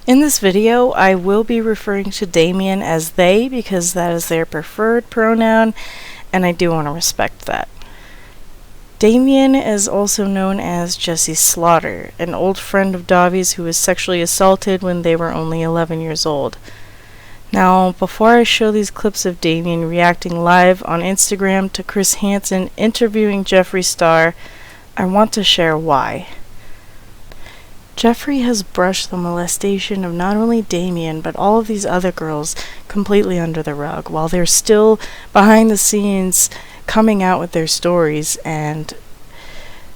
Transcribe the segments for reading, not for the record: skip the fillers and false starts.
In this video, I will be referring to Damien as they because that is their preferred pronoun, and I do want to respect that. Damien is also known as Jesse Slaughter, an old friend of Dahvie's who was sexually assaulted when they were only 11 years old. Now, before I show these clips of Damien reacting live on Instagram to Chris Hansen interviewing Jeffree Star, I want to share why. Jeffree has brushed the molestation of not only Damien but all of these other girls completely under the rug, while they're still behind the scenes coming out with their stories and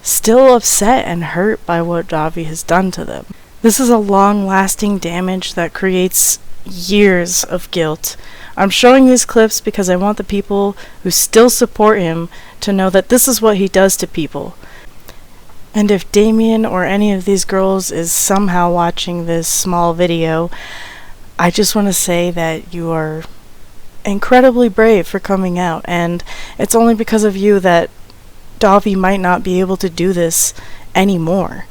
still upset and hurt by what Dahvie has done to them. This is a long-lasting damage that creates years of guilt. I'm showing these clips because I want the people who still support him to know that this is what he does to people. And if Damien or any of these girls is somehow watching this small video, I just want to say that you are incredibly brave for coming out, and it's only because of you that Dahvie might not be able to do this anymore.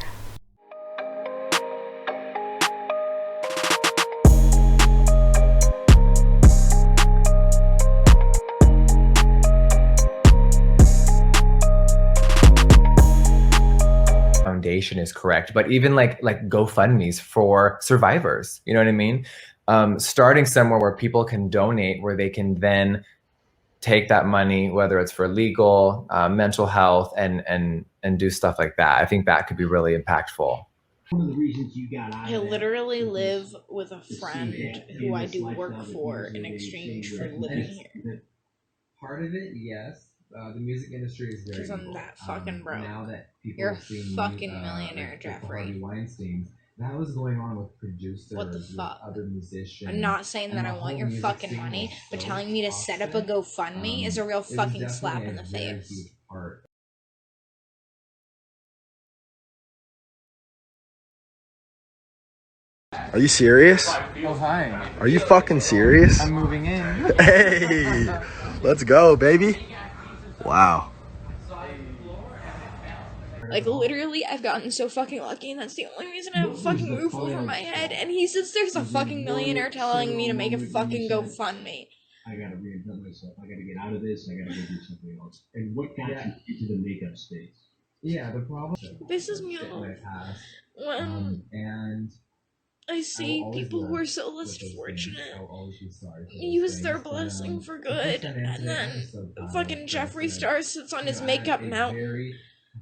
Foundation is correct, but even like GoFundMe's for survivors, you know what I mean? Starting somewhere where people can donate, where they can then take that money, whether it's for legal, mental health, and do stuff like that. I think that could be really impactful. One of the reasons you got out I literally live with a friend who I do work for in exchange for living here. Part of it, yes. The music industry is very. Because I'm that fucking broke. Now that people You're a fucking millionaire, Jeffree. That was going on with producers. What the fuck? Other musicians. I'm not saying that I want your fucking money, but telling me to set up a GoFundMe is a real fucking slap in the face. Are you serious? Oh, hi. Are you fucking serious? I'm moving in. Hey, let's go, baby. Wow. Like, literally, I've gotten so fucking lucky, and that's the only reason I have a fucking roof over my head, and he says there's a fucking millionaire telling me to make a fucking GoFundMe. I gotta reinvent myself. I gotta get out of this. I gotta go do something else. And what got you into the makeup space? Yeah, the problem. Pisses me off when I see people who are so less fortunate use their blessing for good, and then fucking Jeffree Star sits on his makeup mountain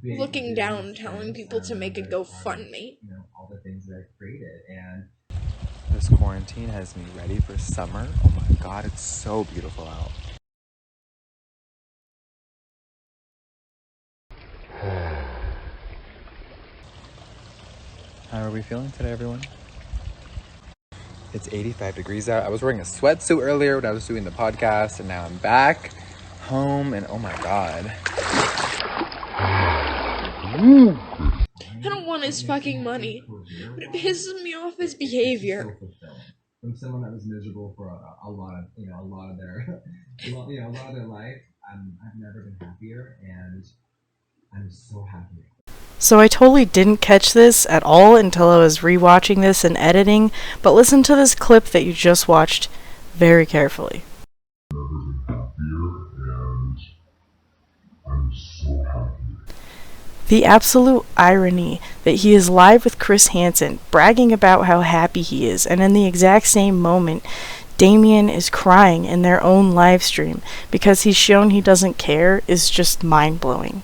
looking down, telling people to make a GoFundMe. All the things that I've created, and This quarantine has me ready for summer. Oh my god, it's so beautiful out. How are we feeling today, everyone? It's 85 degrees out. I was wearing a sweatsuit earlier when I was doing the podcast, and now I'm back home, and oh my god. I don't want his fucking money, but it pisses me off his behavior. From someone that was miserable for a lot of their life, I've never been happier, and I'm so happy. So I totally didn't catch this at all until I was rewatching this and editing, but listen to this clip that you just watched very carefully. The absolute irony that he is live with Chris Hansen, bragging about how happy he is, and in the exact same moment, Damien is crying in their own live stream because he's shown he doesn't care is just mind-blowing.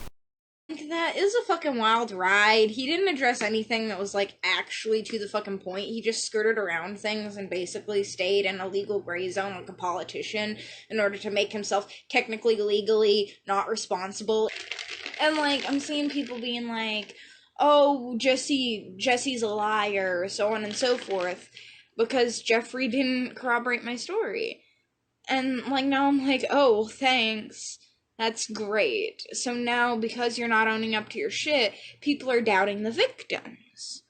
That is a fucking wild ride. He didn't address anything that was, like, actually to the fucking point. He just skirted around things and basically stayed in a legal gray zone like a politician in order to make himself technically, legally not responsible. And, like, I'm seeing people being like, oh, Jesse's a liar, so on and so forth, because Jeffree didn't corroborate my story. And, like, now I'm like, oh, thanks. That's great. So now, because you're not owning up to your shit, people are doubting the victims.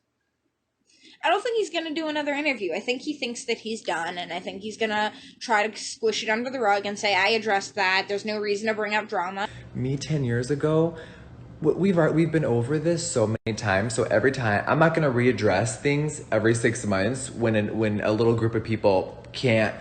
I don't think he's gonna do another interview. I think he thinks that he's done, and I think he's gonna try to squish it under the rug and say, I addressed that, there's no reason to bring up drama. Me 10 years ago, we've been over this so many times. So every time, I'm not going to readdress things every 6 months when a little group of people can't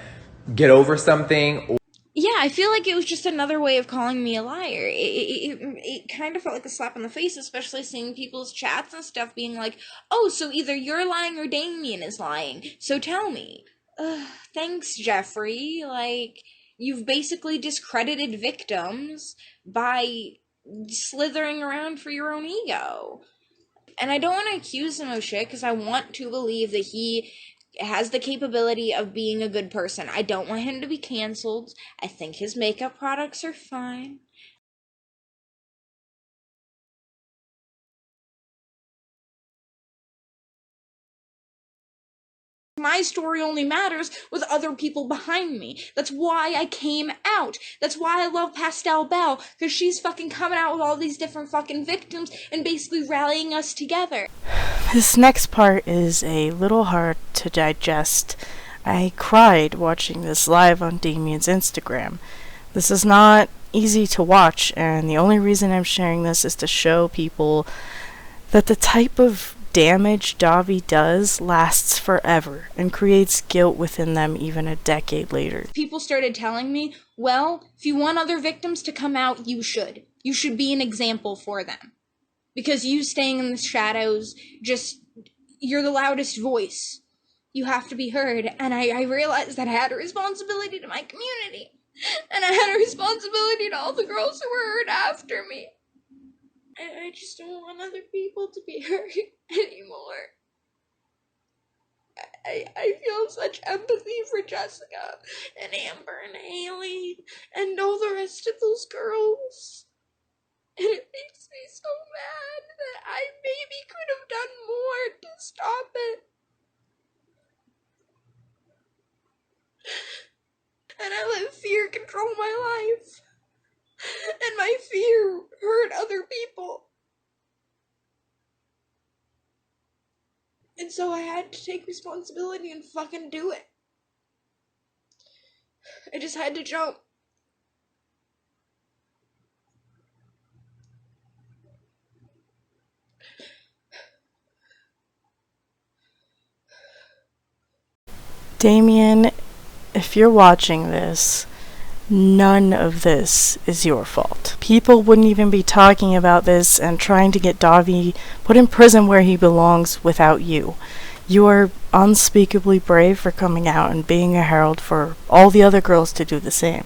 get over something. Yeah, I feel like it was just another way of calling me a liar. It kind of felt like a slap in the face, especially seeing people's chats and stuff being like, oh, so either you're lying or Damien is lying, so tell me. Thanks, Jeffree. Like, you've basically discredited victims by slithering around for your own ego. And I don't want to accuse him of shit, because I want to believe that he has the capability of being a good person. I don't want him to be canceled. I think his makeup products are fine. My story only matters with other people behind me. That's why I came out. That's why I love Pastel Belle, because she's fucking coming out with all these different fucking victims and basically rallying us together. This next part is a little hard to digest. I cried watching this live on Damien's Instagram. This is not easy to watch, and the only reason I'm sharing this is to show people that the type of damage Dahvie does lasts forever and creates guilt within them even a decade later. People started telling me, well, if you want other victims to come out, you should. You should be an example for them. Because you staying in the shadows, you're the loudest voice. You have to be heard. And I realized that I had a responsibility to my community. And I had a responsibility to all the girls who were hurt after me. I just don't want other people to be hurt anymore. I feel such empathy for Jessica and Amber and Haley and all the rest of those girls. And it makes me so mad that I maybe could have done more to stop it. And I let fear control my life. And my fear hurt other people. And so I had to take responsibility and fucking do it. I just had to jump. Damien, if you're watching this, none of this is your fault. People wouldn't even be talking about this and trying to get Dahvie put in prison where he belongs without you. You are unspeakably brave for coming out and being a herald for all the other girls to do the same.